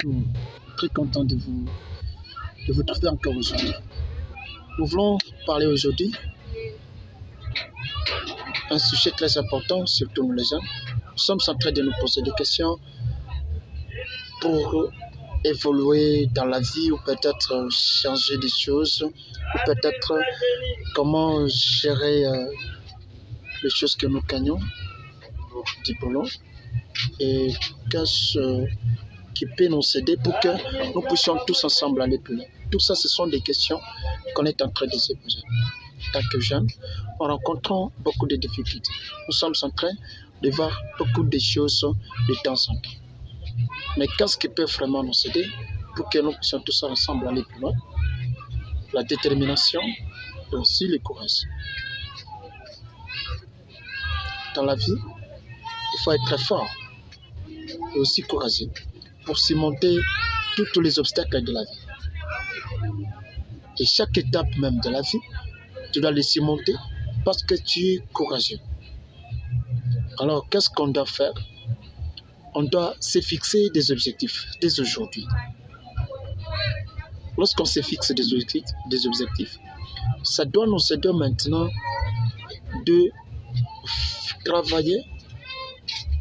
Bonjour, très content de vous trouver encore aujourd'hui. Nous voulons parler aujourd'hui d'un sujet très important, surtout nous les jeunes. Nous sommes en train de nous poser des questions pour évoluer dans la vie ou peut-être changer des choses ou peut-être comment gérer les choses que nous gagnons du boulot et qu'est-ce qui peut nous aider pour que nous puissions tous ensemble aller plus loin. Tout ça, ce sont des questions qu'on est en train de se poser. En tant que jeunes, en rencontrant beaucoup de difficultés, nous sommes en train de voir beaucoup de choses de temps en temps. Mais qu'est-ce qui peut vraiment nous aider pour que nous puissions tous ensemble aller plus loin? La détermination et aussi le courage. Dans la vie, il faut être très fort et aussi courageux pour surmonter tous les obstacles de la vie. Et chaque étape même de la vie, tu dois les surmonter parce que tu es courageux. Alors, qu'est-ce qu'on doit faire? On doit se fixer des objectifs dès aujourd'hui. Lorsqu'on se fixe des objectifs, ça doit nous aider maintenant de travailler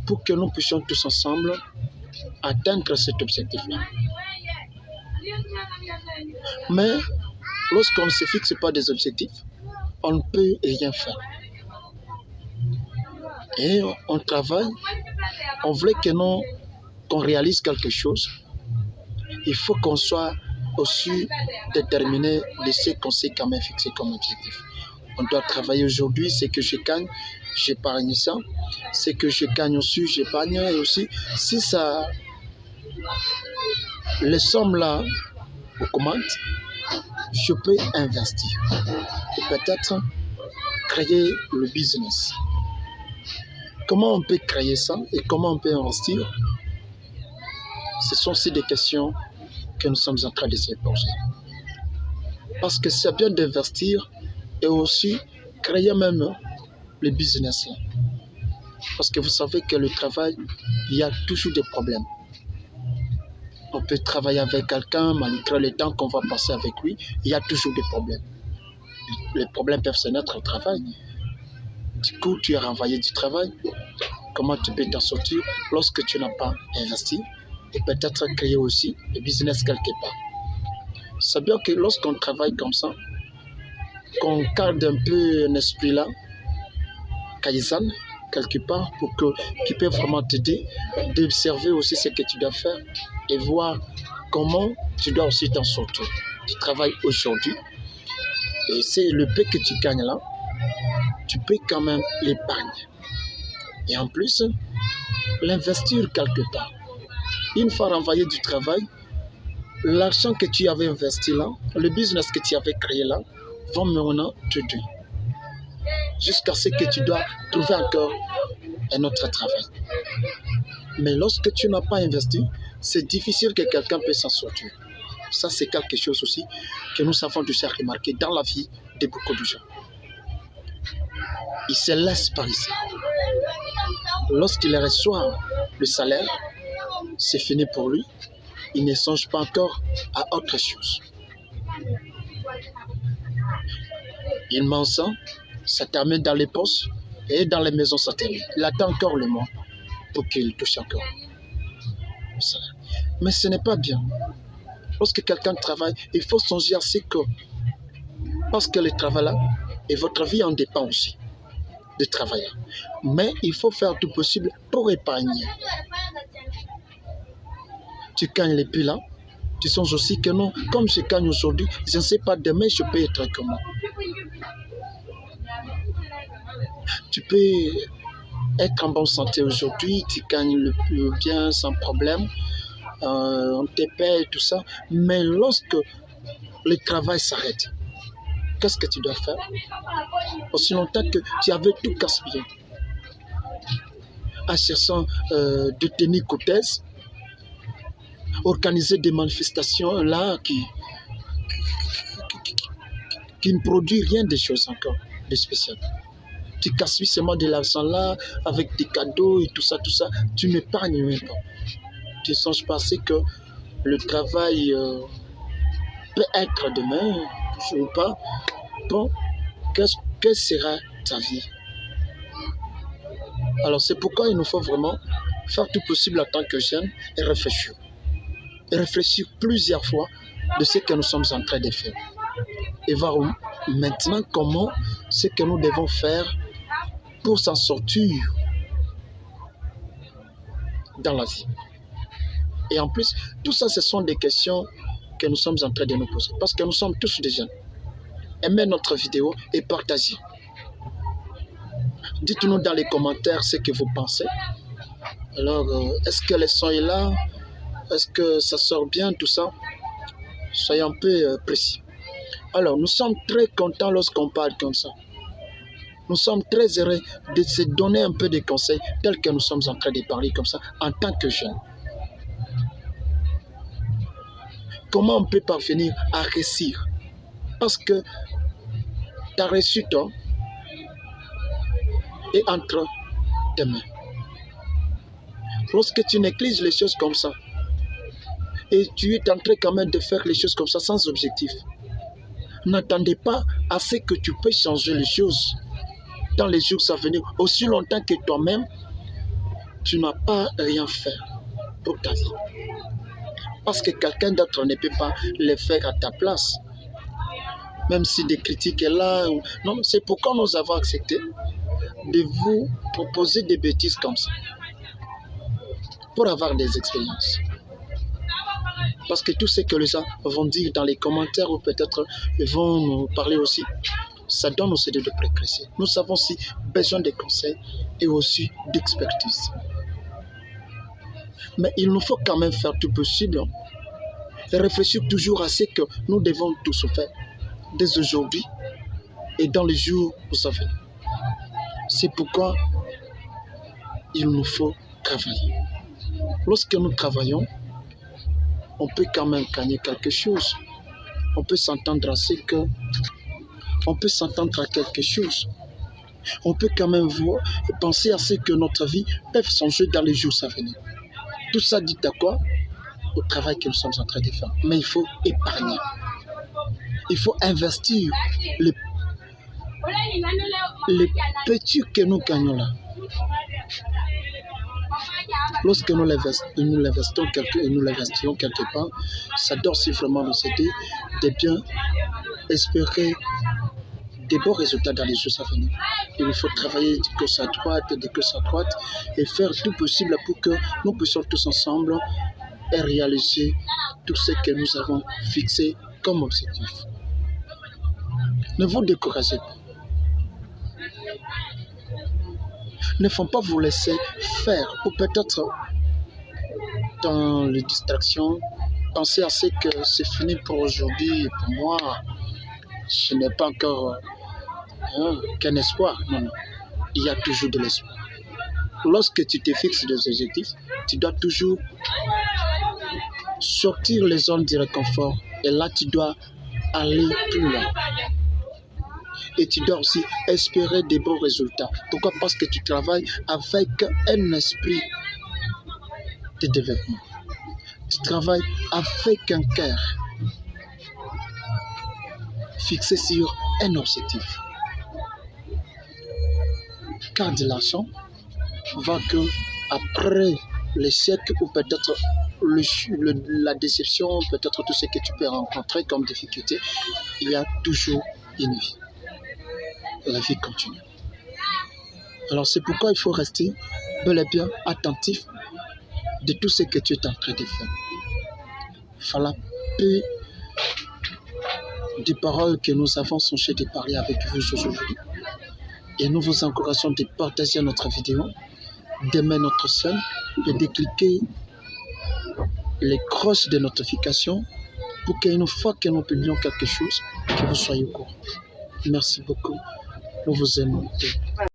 pour que nous puissions tous ensemble atteindre cet objectif-là. Mais lorsqu'on ne se fixe pas des objectifs, on ne peut rien faire. Et on travaille, on veut qu'on réalise quelque chose. Il faut qu'on soit aussi déterminé de ce qu'on s'est quand même fixé comme objectif. On doit travailler aujourd'hui, ce que je gagne, j'épargne ça. Ce que je gagne aussi, j'épargne. Et aussi, si ça, les sommes là augmentent, je peux investir. Et peut-être créer le business. Comment on peut créer ça et comment on peut investir? Ce sont aussi des questions que nous sommes en train de se poser. Parce que c'est bien d'investir et aussi créer même le business. Parce que vous savez que le travail, il y a toujours des problèmes. On peut travailler avec quelqu'un, malgré le temps qu'on va passer avec lui, il y a toujours des problèmes. Les problèmes peuvent se naître au travail. Du coup, tu es renvoyé du travail. Comment tu peux t'en sortir lorsque tu n'as pas investi et peut-être créer aussi le business quelque part. C'est bien que lorsqu'on travaille comme ça, qu'on garde un peu un esprit là, Kaizen, quelque part, qui peut vraiment t'aider d'observer aussi ce que tu dois faire et voir comment tu dois aussi t'en sortir. Tu travailles aujourd'hui et c'est le peu que tu gagnes là, tu peux quand même l'épargner. Et en plus, l'investir quelque part. Une fois renvoyé du travail, l'argent que tu avais investi là, le business que tu avais créé là, vont maintenant te donner. Jusqu'à ce que tu dois trouver encore un autre travail. Mais lorsque tu n'as pas investi, c'est difficile que quelqu'un puisse s'en sortir. Ça, c'est quelque chose aussi que nous avons déjà remarqué dans la vie de beaucoup de gens. Ils se laissent par ici. Lorsqu'il reçoit le salaire, c'est fini pour lui. Il ne songe pas encore à autre chose. Il m'en sent, ça termine dans les postes et dans les maisons, ça termine. Il attend encore le mois pour qu'il touche encore le salaire. Mais ce n'est pas bien. Lorsque quelqu'un travaille, il faut songer à ce que, parce que le travail là, et votre vie en dépend aussi, de travailler. Mais il faut faire tout possible pour épargner. Tu gagnes les prix là, tu songes aussi que non, comme je gagne aujourd'hui, je ne sais pas demain je peux être comment. Tu peux être en bonne santé aujourd'hui, tu gagnes le bien sans problème, on te paie tout ça, mais lorsque le travail s'arrête, qu'est-ce que tu dois faire? Aussi longtemps que tu avais tout gaspillé, en cherchant de tenir côtesse, organiser des manifestations là qui ne produisent rien de choses encore de spécial. Tu gaspilles seulement de l'argent là avec des cadeaux et tout ça, tu n'épargnes même pas. Tu ne songes pas, c'est que le travail peut être demain, ou pas. Bon, quelle sera ta vie? Alors c'est pourquoi il nous faut vraiment faire tout possible en tant que jeunes et réfléchir. Et réfléchir plusieurs fois de ce que nous sommes en train de faire. Et voir maintenant comment ce que nous devons faire pour s'en sortir dans la vie. Et en plus, tout ça, ce sont des questions que nous sommes en train de nous poser. Parce que nous sommes tous des jeunes. Aimez notre vidéo et partagez. Dites-nous dans les commentaires ce que vous pensez. Alors, est-ce que le son est là? Est-ce que ça sort bien, tout ça? Soyez un peu précis. Alors, nous sommes très contents lorsqu'on parle comme ça. Nous sommes très heureux de se donner un peu de conseils tels que nous sommes en train de parler comme ça en tant que jeunes. Comment on peut parvenir à réussir? Parce que ta réussite est entre tes mains. Lorsque tu négliges les choses comme ça, et tu es en train quand même de faire les choses comme ça sans objectif, n'attendez pas à ce que tu peux changer les choses dans les jours à venir, aussi longtemps que toi-même, tu n'as pas rien fait pour ta vie. Parce que quelqu'un d'autre ne peut pas le faire à ta place. Même si des critiques est là. Non, c'est pourquoi nous avons accepté de vous proposer des bêtises comme ça. Pour avoir des expériences. Parce que tout ce que les gens vont dire dans les commentaires ou peut-être vont nous parler aussi, ça donne aussi de progresser. Nous avons aussi besoin de conseils et aussi d'expertise. Mais il nous faut quand même faire tout possible et réfléchir toujours à ce que nous devons tous faire dès aujourd'hui et dans les jours à venir. C'est pourquoi il nous faut travailler. Lorsque nous travaillons, on peut quand même gagner quelque chose. On peut s'entendre à ce que... On peut s'entendre à quelque chose. On peut quand même penser à ce que notre vie peut changer dans les jours à venir. Tout ça dit à quoi? Au travail que nous sommes en train de faire. Mais il faut épargner. Il faut investir les petits que nous gagnons là. Lorsque nous l'investissons quelque part, ça doit aussi vraiment nous aider de bien espérer des bons résultats dans les jours à venir. Il faut travailler de gauche à droite, et faire tout possible pour que nous puissions tous ensemble réaliser tout ce que nous avons fixé comme objectif. Ne vous découragez pas. Ne faut pas vous laisser faire, ou peut-être dans les distractions, penser à ce que c'est fini pour aujourd'hui et pour moi, ce n'est pas encore qu'un espoir. Non, il y a toujours de l'espoir. Lorsque tu te fixes des objectifs, tu dois toujours sortir les zones de réconfort et là tu dois aller plus loin. Et tu dois aussi espérer des bons résultats. Pourquoi? Parce que tu travailles avec un esprit de développement. Tu travailles avec un cœur fixé sur un objectif. Car de l'argent va que après l'échec ou peut-être la déception, peut-être tout ce que tu peux rencontrer comme difficulté, il y a toujours une vie. La vie continue. Alors c'est pourquoi il faut rester bel et bien attentif de tout ce que tu es en train de faire. Voilà peu des paroles que nous avons songé de parler avec vous aujourd'hui. Et nous vous encourageons de partager notre vidéo, d'aimer notre chaîne et de cliquer les cloches de notification pour qu'une fois que nous publions quelque chose, que vous soyez au courant. Merci beaucoup. Nous vous aimons.